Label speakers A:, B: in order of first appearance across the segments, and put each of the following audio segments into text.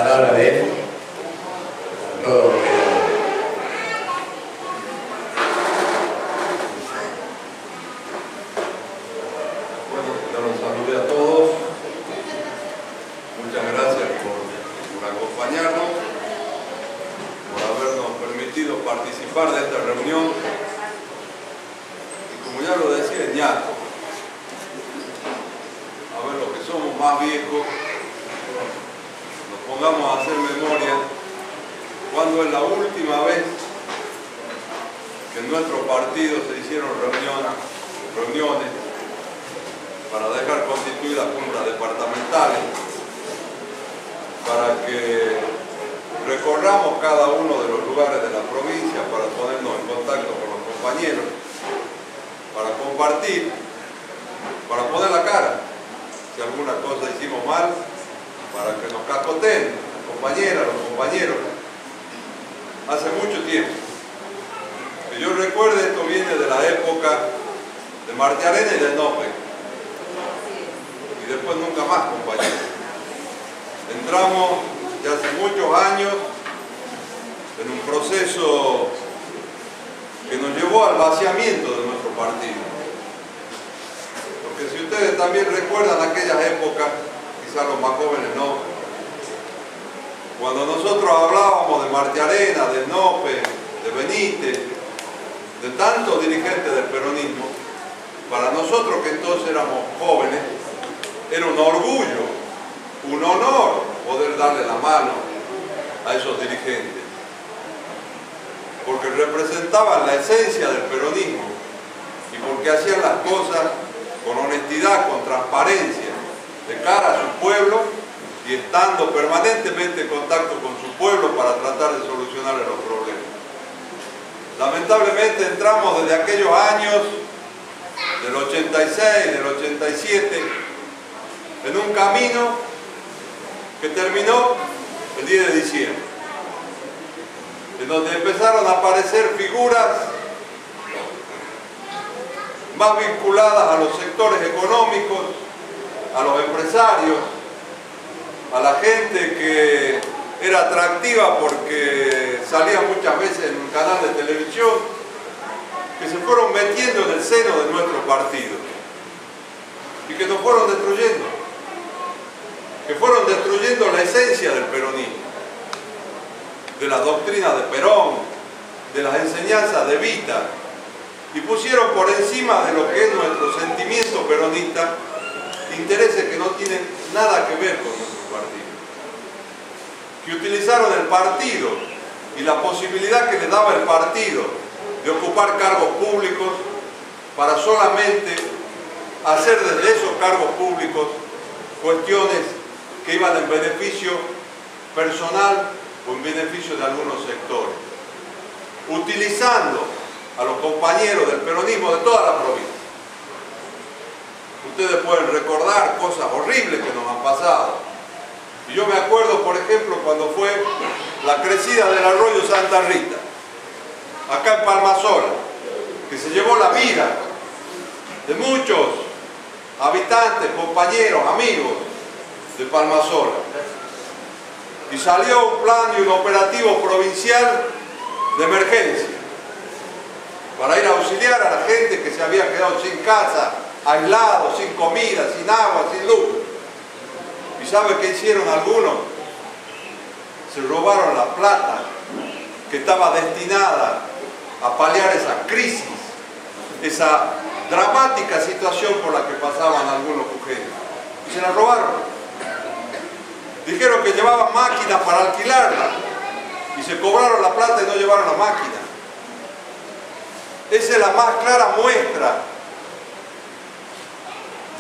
A: Palabra de él, todo lo que
B: los salude a todos. Muchas gracias por acompañarnos, por habernos permitido participar de esta reunión. Y como ya lo decía Ñato, a ver, los que somos más viejos, nos pongamos a hacer memoria cuándo es la última vez que en nuestro partido se hicieron reuniones para dejar constituidas juntas departamentales, para que recorramos cada uno de los lugares de la provincia, para ponernos en contacto con los compañeros, para compartir, para poner la cara, si alguna cosa hicimos mal, para que nos cascoteen las compañeras, los compañeros. Hace mucho tiempo. Que yo recuerde, esto viene de la época de Martiarena y de Nope. Y después nunca más, compañeros. Entramos ya hace muchos años en un proceso que nos llevó al vaciamiento de nuestro partido. Porque si ustedes también recuerdan aquellas épocas, quizás los más jóvenes no, cuando nosotros hablábamos de Martiarena, de Nope, de Benítez, de tantos dirigentes del peronismo, para nosotros que entonces éramos jóvenes, era un orgullo, un honor poder darle la mano a esos dirigentes, porque representaban la esencia del peronismo y porque hacían las cosas con honestidad, con transparencia, de cara a su pueblo y estando permanentemente en contacto con su pueblo para tratar de solucionarle los problemas. Lamentablemente entramos desde aquellos años, del 86, del 87, en un camino que terminó el 10 de diciembre, en donde empezaron a aparecer figuras más vinculadas a los sectores económicos, a los empresarios, a la gente que era atractiva porque salía muchas veces en un canal de televisión, que se fueron metiendo en el seno de nuestro partido y que nos fueron destruyendo, que fueron destruyendo la esencia del peronismo, de la doctrina de Perón, de las enseñanzas de Evita, y pusieron por encima de lo que es nuestro sentimiento peronista intereses que no tienen nada que ver con nuestro partido, que utilizaron el partido y la posibilidad que le daba el partido de ocupar cargos públicos para solamente hacer desde esos cargos públicos cuestiones que iban en beneficio personal o en beneficio de algunos sectores, utilizando a los compañeros del peronismo de toda la provincia. Ustedes pueden recordar cosas horribles que nos han pasado. Y yo me acuerdo, por ejemplo, cuando fue la crecida del arroyo Santa Rita, acá en Palmasola, que se llevó la vida de muchos habitantes, compañeros, amigos de Palmasola. Y salió un plan y un operativo provincial de emergencia para ir a auxiliar a la gente que se había quedado sin casa, aislados, sin comida, sin agua, sin luz. ¿Y sabe qué hicieron algunos? Se robaron la plata que estaba destinada a paliar esa crisis, esa dramática situación por la que pasaban algunos mujeres. Y se la robaron. Dijeron que llevaban máquinas para alquilarla y se cobraron la plata y no llevaron la máquina. Esa es la más clara muestra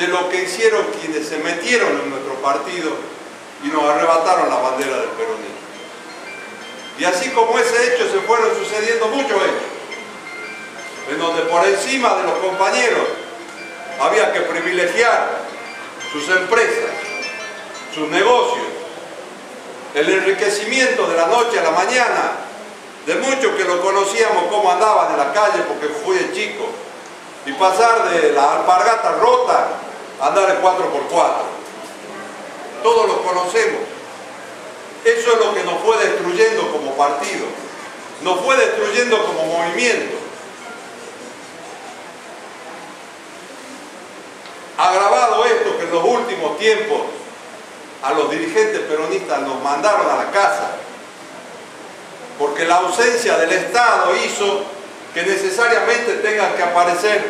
B: de lo que hicieron quienes se metieron en nuestro partido y nos arrebataron la bandera del peronismo. Y así como ese hecho se fueron sucediendo muchos hechos, en donde por encima de los compañeros había que privilegiar sus empresas, sus negocios, el enriquecimiento de la noche a la mañana, de muchos que lo conocíamos cómo andaban en la calle porque fui de chico, y pasar de la alpargata rota a andar en 4x4. Todos los conocemos. Eso es lo que nos fue destruyendo como partido, nos fue destruyendo como movimiento. Agravado esto que en los últimos tiempos a los dirigentes peronistas nos mandaron a la casa, porque la ausencia del Estado hizo que necesariamente tengan que aparecer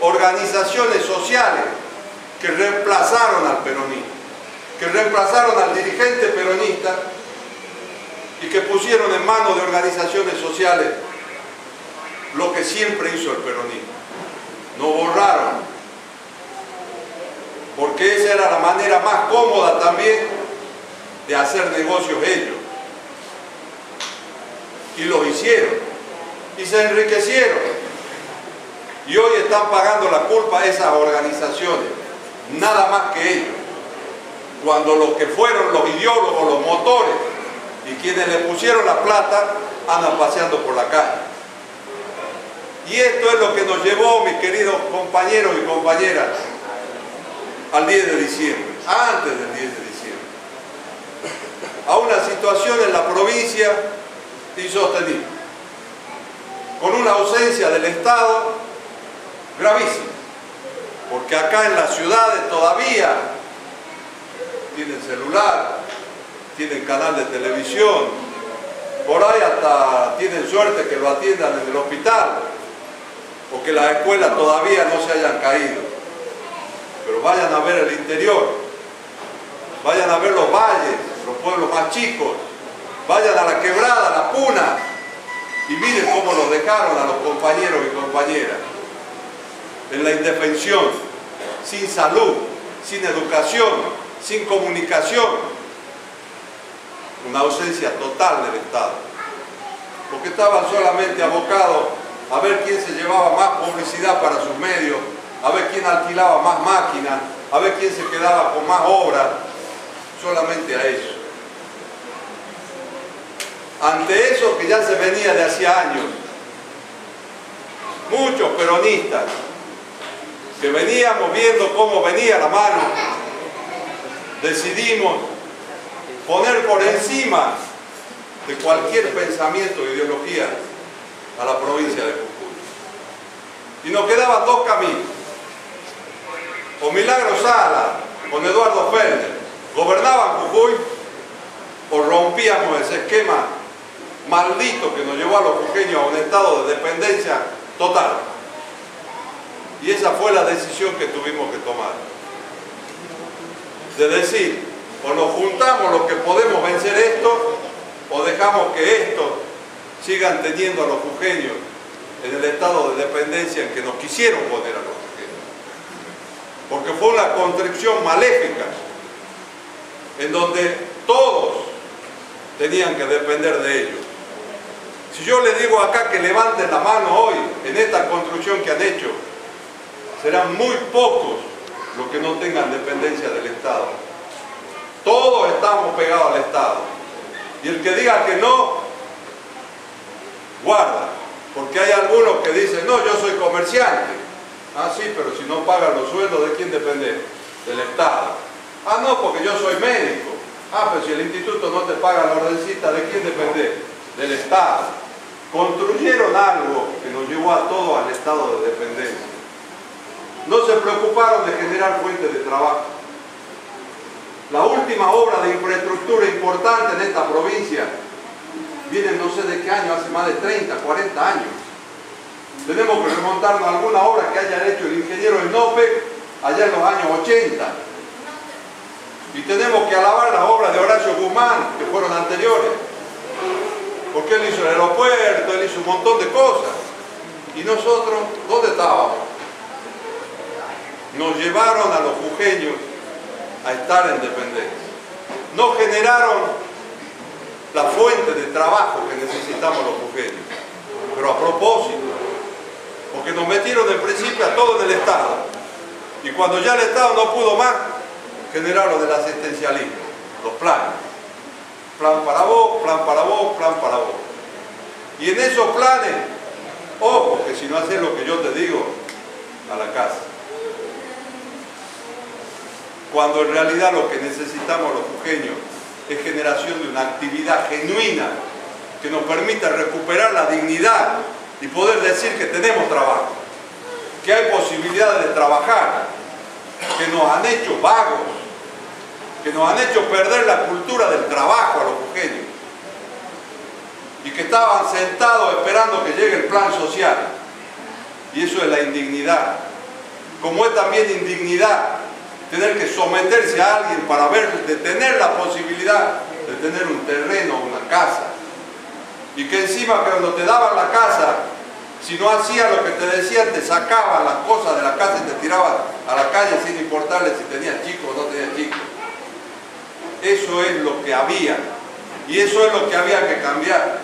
B: organizaciones sociales que reemplazaron al peronismo, que reemplazaron al dirigente peronista y que pusieron en manos de organizaciones sociales lo que siempre hizo el peronismo. Nos borraron, porque esa era la manera más cómoda también de hacer negocios ellos. Y lo hicieron, y se enriquecieron. Y hoy están pagando la culpa a esas organizaciones, nada más que ellos. Cuando los que fueron los ideólogos, los motores, y quienes le pusieron la plata, andan paseando por la calle. Y esto es lo que nos llevó, mis queridos compañeros y compañeras, al 10 de diciembre, antes del 10 de diciembre, a una situación en la provincia insostenible, con una ausencia del Estado gravísima, porque acá en las ciudades todavía tienen celular, tienen canal de televisión, por ahí hasta tienen suerte que lo atiendan en el hospital, o que las escuelas todavía no se hayan caído. Pero vayan a ver el interior, vayan a ver los valles, los pueblos más chicos, vayan a la Quebrada, a la Puna, y miren cómo los dejaron a los compañeros y compañeras, en la indefensión, sin salud, sin educación, sin comunicación, una ausencia total del Estado, porque estaban solamente abocados a ver quién se llevaba más publicidad para sus medios, a ver quién alquilaba más máquinas, a ver quién se quedaba con más obras, solamente a eso. Ante eso que ya se venía de hacía años, muchos peronistas que veníamos viendo cómo venía la mano, decidimos poner por encima de cualquier pensamiento o ideología a la provincia de Jujuy. Y nos quedaban dos caminos: o Milagro Sala con Eduardo Fernández gobernaban Jujuy, o rompíamos ese esquema maldito que nos llevó a los jujeños a un estado de dependencia total. Y esa fue la decisión que tuvimos que tomar, de decir, o nos juntamos los que podemos vencer esto, o dejamos que estos sigan teniendo a los jujeños en el estado de dependencia en que nos quisieron poner a los jujeños. Porque fue una construcción maléfica, en donde todos tenían que depender de ellos. Si yo les digo acá que levanten la mano hoy en esta construcción que han hecho, serán muy pocos los que no tengan dependencia del Estado. Todos estamos pegados al Estado. Y el que diga que no, guarda, porque hay algunos que dicen, no, yo soy comerciante. Ah, sí, pero si no pagan los sueldos, ¿de quién depende? Del Estado. Ah, no, porque yo soy médico. Ah, pero si el instituto no te paga la ordencita, ¿de quién depende? Del Estado. Construyeron algo que nos llevó a todos al estado de dependencia. No se preocuparon de generar fuentes de trabajo. La última obra de infraestructura importante en esta provincia viene no sé de qué año, hace más de 30, 40 años. Tenemos que remontarnos a alguna obra que haya hecho el ingeniero Enope allá en los años 80. Y tenemos que alabar las obras de Horacio Guzmán, que fueron anteriores. Porque él hizo el aeropuerto, él hizo un montón de cosas. Y nosotros, ¿dónde estábamos? Nos llevaron a los jujeños a estar en dependencia. No generaron la fuente de trabajo que necesitamos los jujeños, pero a propósito, porque nos metieron en principio a todo en el Estado, y cuando ya el Estado no pudo más, generaron el asistencialismo, los planes, plan para vos, plan para vos, plan para vos. Y en esos planes, ojo, que si no haces lo que yo te digo, a la casa. Cuando en realidad lo que necesitamos los jujeños es generación de una actividad genuina que nos permita recuperar la dignidad y poder decir que tenemos trabajo, que hay posibilidades de trabajar, que nos han hecho vagos, que nos han hecho perder la cultura del trabajo a los jujeños y que estaban sentados esperando que llegue el plan social. Y eso es la indignidad. Como es también indignidad tener que someterse a alguien para de tener la posibilidad de tener un terreno o una casa. Y que encima cuando te daban la casa, si no hacías lo que te decían, te sacaban las cosas de la casa y te tiraban a la calle sin importarle si tenías chicos o no tenías chicos. Eso es lo que había. Y eso es lo que había que cambiar.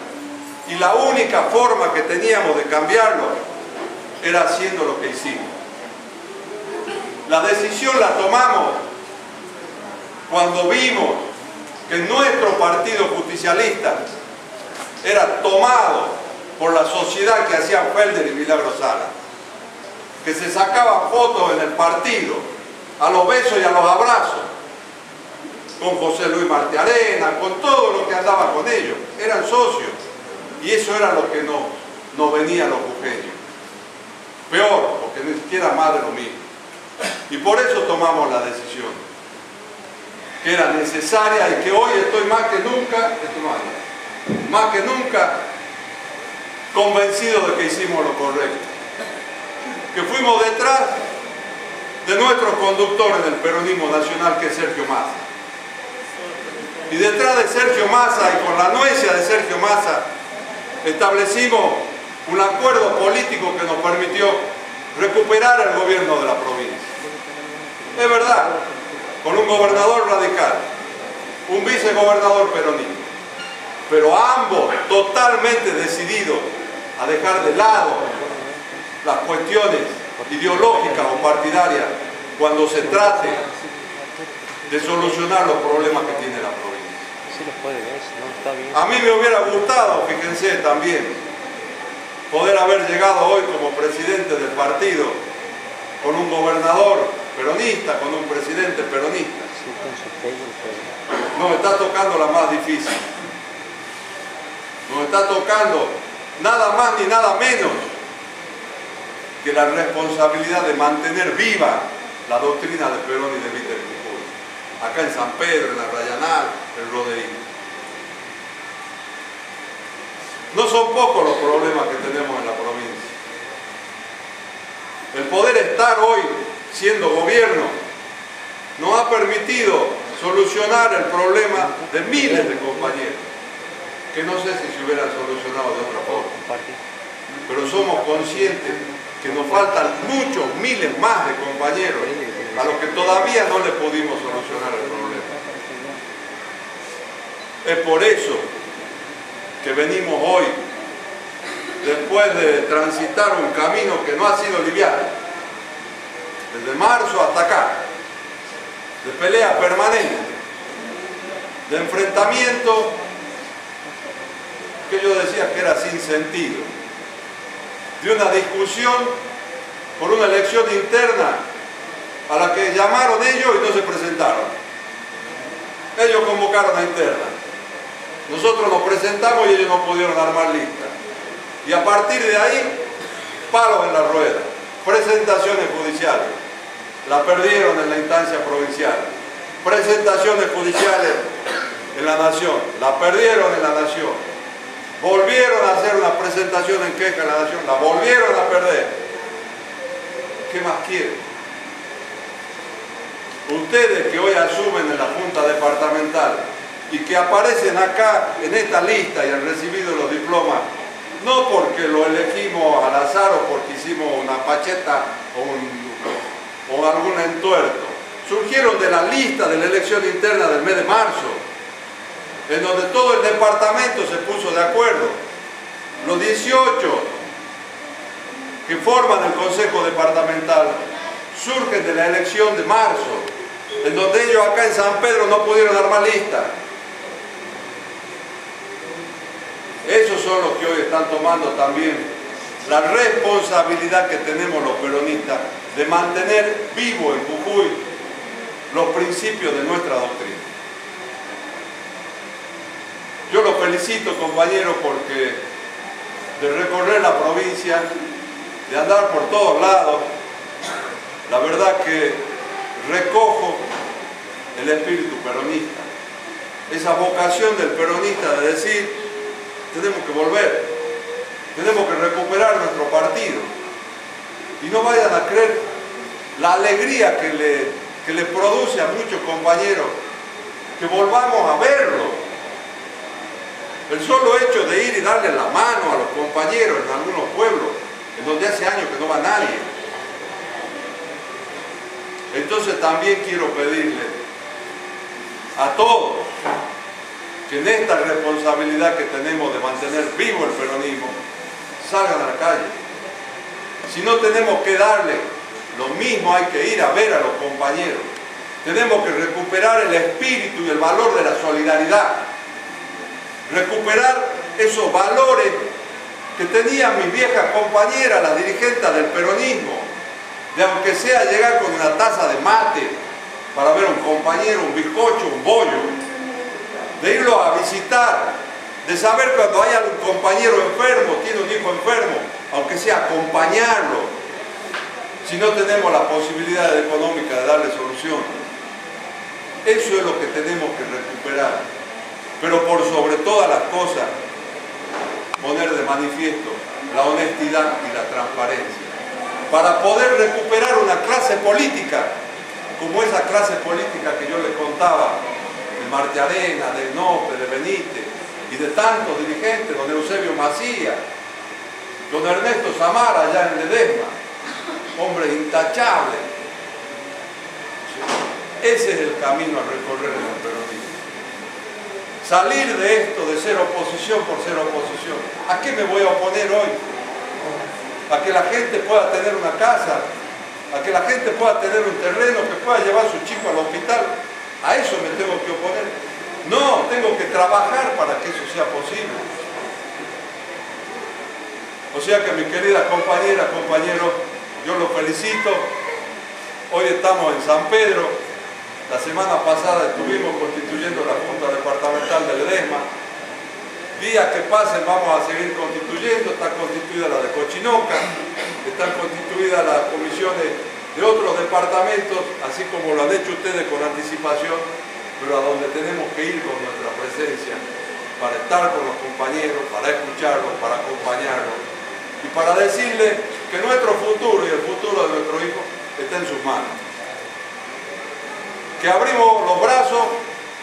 B: Y la única forma que teníamos de cambiarlo era haciendo lo que hicimos. La decisión la tomamos cuando vimos que nuestro partido justicialista era tomado por la sociedad que hacían Felder y Milagro Sala, que se sacaban fotos en el partido, a los besos y a los abrazos, con José Luis Martiarena, con todo lo que andaba con ellos, eran socios, y eso era lo que nos venía a los jujeños. Peor, porque ni siquiera más de lo mismo. Y por eso tomamos la decisión, que era necesaria y que hoy estoy más que nunca convencido de que hicimos lo correcto. Que fuimos detrás de nuestro conductor en el peronismo nacional, que es Sergio Massa. Y detrás de Sergio Massa y con la anuencia de Sergio Massa establecimos un acuerdo político que nos permitió recuperar el gobierno de la provincia. Es verdad, con un gobernador radical, un vicegobernador peronista, pero ambos totalmente decididos a dejar de lado las cuestiones ideológicas o partidarias cuando se trate de solucionar los problemas que tiene la provincia. A mí me hubiera gustado, fíjense también, poder haber llegado hoy como presidente del partido con un gobernador peronista, con un presidente peronista. Nos está tocando la más difícil. Nos está tocando nada más ni nada menos que la responsabilidad de mantener viva la doctrina de Perón y de Víctor Jujuy, acá en San Pedro, en Arrayanal, en Roderín. No son pocos los problemas que tenemos en la provincia. El poder estar hoy siendo gobierno nos ha permitido solucionar el problema de miles de compañeros, que no sé si se hubieran solucionado de otra forma. Pero somos conscientes que nos faltan muchos, miles más de compañeros a los que todavía no les pudimos solucionar el problema. Es por eso que venimos hoy, después de transitar un camino que no ha sido liviano, desde marzo hasta acá, de pelea permanente, de enfrentamiento que yo decía que era sin sentido, de una discusión por una elección interna a la que llamaron ellos y no se presentaron. Ellos convocaron a interna. Nosotros nos presentamos y ellos no pudieron armar lista. Y a partir de ahí, palos en la rueda, presentaciones judiciales. La perdieron en la instancia provincial. Presentaciones judiciales en la Nación. La perdieron en la Nación. Volvieron a hacer una presentación en queja en la Nación. La volvieron a perder. ¿Qué más quieren? Ustedes que hoy asumen en la Junta Departamental y que aparecen acá en esta lista y han recibido los diplomas, no porque lo elegimos al azar o porque hicimos una pacheta o algún entuerto, surgieron de la lista de la elección interna del mes de marzo, en donde todo el departamento se puso de acuerdo. Los 18 que forman el Consejo Departamental surgen de la elección de marzo, en donde ellos acá en San Pedro no pudieron armar lista. Esos son los que hoy están tomando también la responsabilidad que tenemos los peronistas de mantener vivo en Jujuy los principios de nuestra doctrina. felicito, compañero, porque de recorrer la provincia, de andar por todos lados, la verdad que recojo el espíritu peronista, esa vocación del peronista de decir, tenemos que volver, tenemos que recuperar nuestro partido. Y no vayan a creer la alegría que le produce a muchos compañeros que volvamos a verlo. El solo hecho de ir y darle la mano a los compañeros en algunos pueblos, en donde hace años que no va nadie. Entonces también quiero pedirle a todos que en esta responsabilidad que tenemos de mantener vivo el peronismo, salgan a la calle. Si no tenemos que darle, lo mismo hay que ir a ver a los compañeros. Tenemos que recuperar el espíritu y el valor de la solidaridad. Recuperar esos valores que tenían mis viejas compañeras, las dirigentes del peronismo, de aunque sea llegar con una taza de mate para ver a un compañero, un bizcocho, un bollo, de irlo a visitar, de saber cuando hay algún compañero enfermo, tiene un hijo enfermo, aunque sea acompañarlo, si no tenemos la posibilidad económica de darle solución. Eso es lo que tenemos que recuperar, pero por sobre todas las cosas, poner de manifiesto la honestidad y la transparencia, para poder recuperar una clase política, como esa clase política que yo les contaba, de Martiarena, de Nope, de Benítez, y de tantos dirigentes, don Eusebio Macías, don Ernesto Samara allá en Ledesma, hombre intachable. Ese es el camino a recorrer en el peronismo. Salir de esto de ser oposición por ser oposición. ¿A qué me voy a oponer hoy? A que la gente pueda tener una casa, a que la gente pueda tener un terreno, que pueda llevar a su chico al hospital. A eso me tengo que oponer. No, tengo que trabajar para que eso sea posible. O sea que mis queridas compañeras, compañeros, yo los felicito. Hoy estamos en San Pedro. La semana pasada estuvimos constituyendo la Junta Departamental de Ledesma. Días que pasen vamos a seguir constituyendo. Está constituida la de Cochinoca, están constituidas las comisiones de otros departamentos, así como lo han hecho ustedes con anticipación, pero a donde tenemos que ir con nuestra presencia, para estar con los compañeros, para escucharlos, para acompañarlos y para decirles que nuestro futuro y el futuro de nuestro hijo está en sus manos. Que abrimos los brazos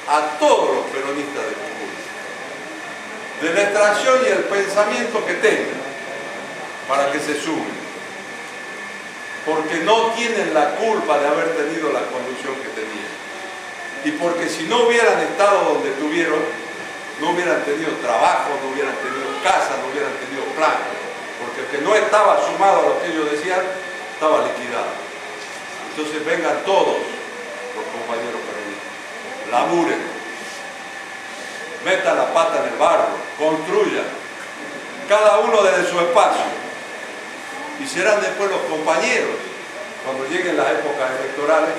B: a todos los peronistas de Jujuy, de la extracción y el pensamiento que tengan, para que se sumen, porque no tienen la culpa de haber tenido la conducción que tenían, y porque si no hubieran estado donde estuvieron, no hubieran tenido trabajo, no hubieran tenido casa, no hubieran tenido plan, porque el que no estaba sumado a lo que ellos decían, estaba liquidado. Entonces vengan todos los compañeros peronistas, laburen, metan la pata en el barro, construyan, cada uno desde su espacio, y serán después los compañeros, cuando lleguen las épocas electorales,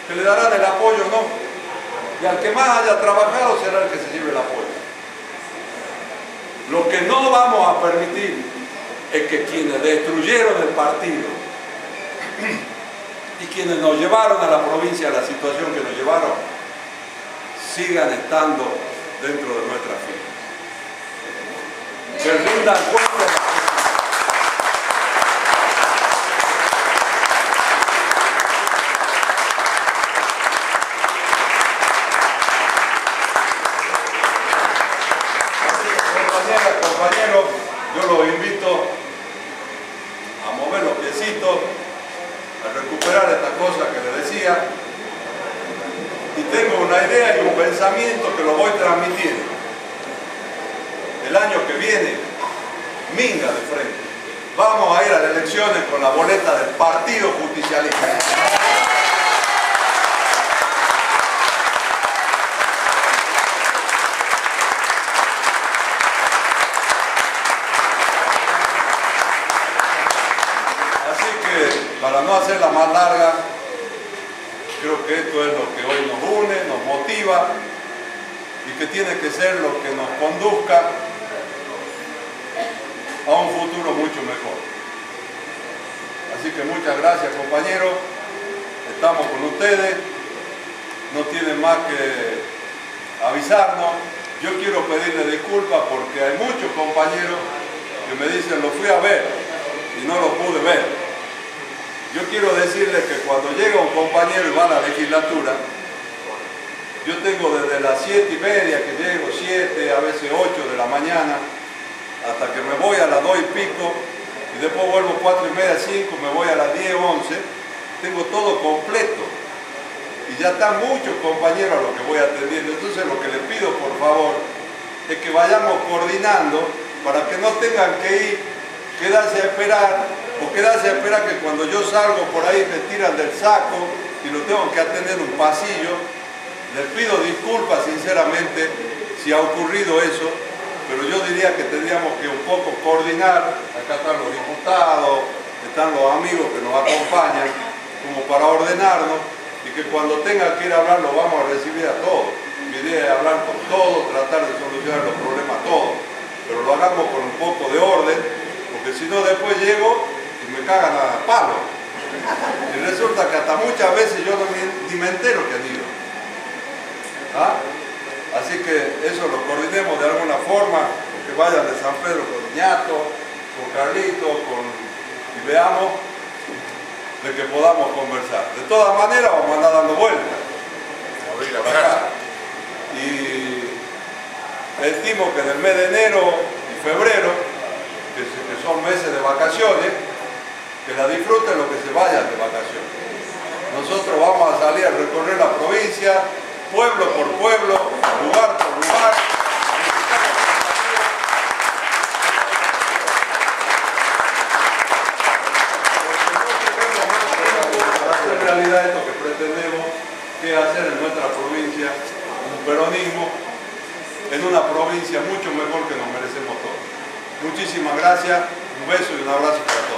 B: que le darán el apoyo, ¿no? Y al que más haya trabajado será el que se lleve el apoyo. Lo que no vamos a permitir es que quienes destruyeron el partido y quienes nos llevaron a la provincia a la situación que nos llevaron, sigan estando dentro de nuestra fila. Que rindan cuenta. Compañeras, compañeros, yo los invito a mover los piecitos, a recuperar esta cosa que les decía, y tengo una idea y un pensamiento que lo voy transmitiendo. El año que viene, minga de frente. Vamos a ir a las elecciones con la boleta del Partido Justicialista. Para no hacerla más larga, creo que esto es lo que hoy nos une, nos motiva, y que tiene que ser lo que nos conduzca a un futuro mucho mejor. Así que muchas gracias, compañeros. Estamos con ustedes. No tienen más que avisarnos. Yo quiero pedirle disculpas porque hay muchos compañeros que me dicen lo fui a ver y no lo pude ver. Yo quiero decirles que cuando llega un compañero y va a la legislatura, yo tengo desde las 7:30 que llego, 7, a veces 8 de la mañana, hasta que me voy a las 2 y pico, y después vuelvo 4:30, 5, me voy a las 10, 11, tengo todo completo. Y ya están muchos compañeros a los que voy atendiendo. Entonces lo que les pido, por favor, es que vayamos coordinando para que no tengan que ir, quedarse a esperar, o quedarse a esperar que cuando yo salgo por ahí me tiran del saco y lo tengo que atender en un pasillo. Les pido disculpas sinceramente si ha ocurrido eso, pero yo diría que tendríamos que un poco coordinar. Acá están los diputados, están los amigos que nos acompañan, como para ordenarnos, y que cuando tenga que ir a hablar lo vamos a recibir a todos. Mi idea es hablar con todos, tratar de solucionar los problemas todos, pero lo hagamos con un poco de orden, porque si no después llego y me cagan a palo. Y resulta que hasta muchas veces yo ni me entero que han ido. ¿Ah? Así que eso lo coordinemos de alguna forma, que vayan de San Pedro con Ñato, con Carlito, y veamos de que podamos conversar. De todas maneras vamos a andar dando vueltas por acá. Y estimo que en el mes de enero y febrero, que son meses de vacaciones, que la disfruten los que se vayan de vacaciones. Nosotros vamos a salir a recorrer la provincia, pueblo por pueblo, lugar por lugar. Para hacer realidad esto que pretendemos, que es hacer en nuestra provincia un peronismo, en una provincia mucho mejor que nos merecemos todos. Muchísimas gracias, un beso y un abrazo para todos.